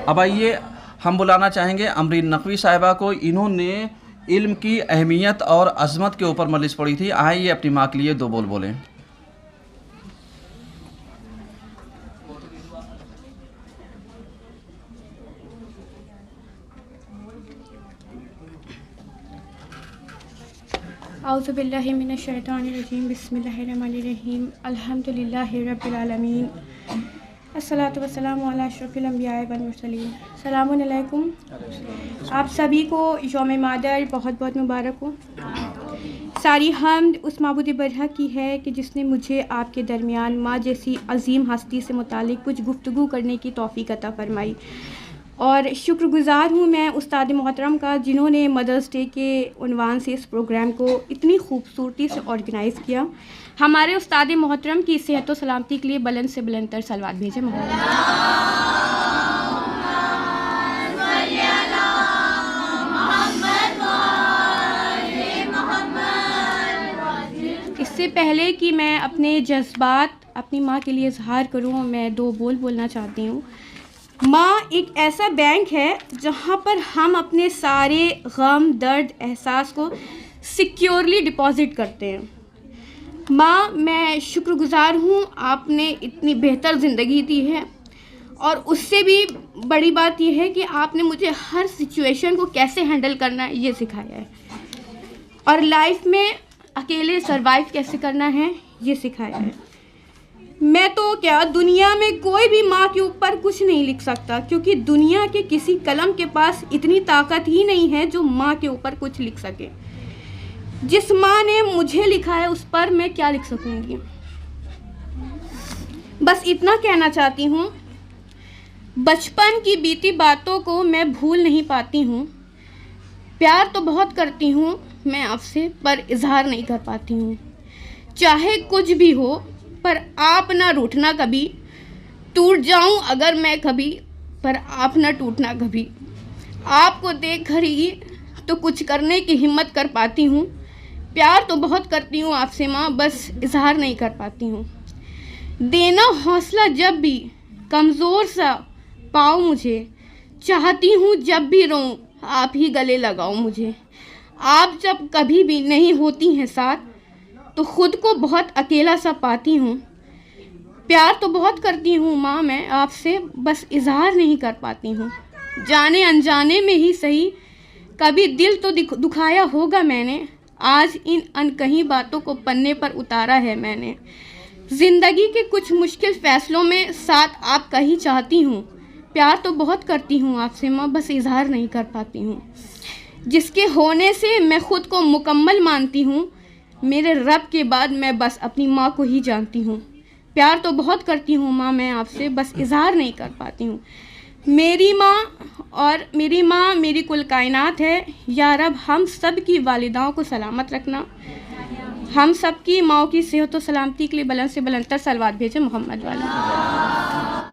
अब आइए हम बुलाना चाहेंगे अमरीन नकवी साहिबा को। इन्होंने इल्म की अहमियत और अज़मत के ऊपर मजलिस पढ़ी थी। आइए अपनी माँ के लिए दो बोल बोलें। औज़ु बिल्लाहि मिनश शैतानिर रजीम बिस्मिल्लाहिर्रहमानिर रहीम अल्हम्दुलिल्लाहि रब्बिल आलमीन अस्सलातु वस्सलामु अला अशरफिल अंबिया वल मुरसलीन। सलामुन अलैकुम। आप सभी को यौम मादर बहुत बहुत मुबारक हो। सारी हम्द उस माबूद बरहक की है कि जिसने मुझे आपके दरमियान माँ जैसी अजीम हस्ती से मुतालिक कुछ गुफ्तगू करने की तौफीक अता फरमाई। और शुक्रगुज़ार हूँ मैं उस्ताद मोहतरम का, जिन्होंने मदर्स डे के उन्वान से इस प्रोग्राम को इतनी खूबसूरती से ऑर्गेनाइज़ किया। हमारे उस्ताद मोहतरम की सेहत व सलामती के लिए बुलंद से बुलंद तर सलवात भेजें। इससे पहले कि मैं अपने जज्बात अपनी माँ के लिए इजहार करूँ, मैं दो बोल बोलना चाहती हूँ। माँ एक ऐसा बैंक है जहाँ पर हम अपने सारे गम, दर्द, एहसास को सिक्योरली डिपॉज़िट करते हैं। माँ, मैं शुक्रगुज़ार हूँ, आपने इतनी बेहतर ज़िंदगी दी है और उससे भी बड़ी बात यह है कि आपने मुझे हर सिचुएशन को कैसे हैंडल करना है ये सिखाया है, और लाइफ में अकेले सरवाइव कैसे करना है ये सिखाया है। मैं तो क्या, दुनिया में कोई भी माँ के ऊपर कुछ नहीं लिख सकता, क्योंकि दुनिया के किसी कलम के पास इतनी ताकत ही नहीं है जो माँ के ऊपर कुछ लिख सके। जिस माँ ने मुझे लिखा है उस पर मैं क्या लिख सकूँगी। बस इतना कहना चाहती हूँ, बचपन की बीती बातों को मैं भूल नहीं पाती हूँ। प्यार तो बहुत करती हूँ मैं आपसे, पर इजहार नहीं कर पाती हूँ। चाहे कुछ भी हो पर आप ना रूठना कभी, टूट जाऊं अगर मैं कभी, पर आप ना टूटना कभी। आपको देख कर ही तो कुछ करने की हिम्मत कर पाती हूँ। प्यार तो बहुत करती हूँ आपसे माँ, बस इजहार नहीं कर पाती हूँ। देना हौसला जब भी कमज़ोर सा पाओ मुझे, चाहती हूँ जब भी रोऊं आप ही गले लगाओ मुझे। आप जब कभी भी नहीं होती हैं साथ तो ख़ुद को बहुत अकेला सा पाती हूँ। प्यार तो बहुत करती हूँ माँ मैं आपसे, बस इजहार नहीं कर पाती हूँ। जाने अनजाने में ही सही कभी दिल तो दुखाया होगा मैंने, आज इन अनकही बातों को पन्ने पर उतारा है मैंने। ज़िंदगी के कुछ मुश्किल फ़ैसलों में साथ आपका ही चाहती हूँ। प्यार तो बहुत करती हूँ आपसे माँ, बस इजहार नहीं कर पाती हूँ। जिसके होने से मैं ख़ुद को मुकम्मल मानती हूँ, मेरे रब के बाद मैं बस अपनी माँ को ही जानती हूँ। प्यार तो बहुत करती हूँ माँ मैं आपसे, बस इजहार नहीं कर पाती हूँ। मेरी माँ मेरी कुल कायनात है। या रब हम सब की वालिदाओं को सलामत रखना। हम सब की माँओं की सेहत व सलामती के लिए बुलंद से बुलंद तर सलवात भेजें मोहम्मद वाले।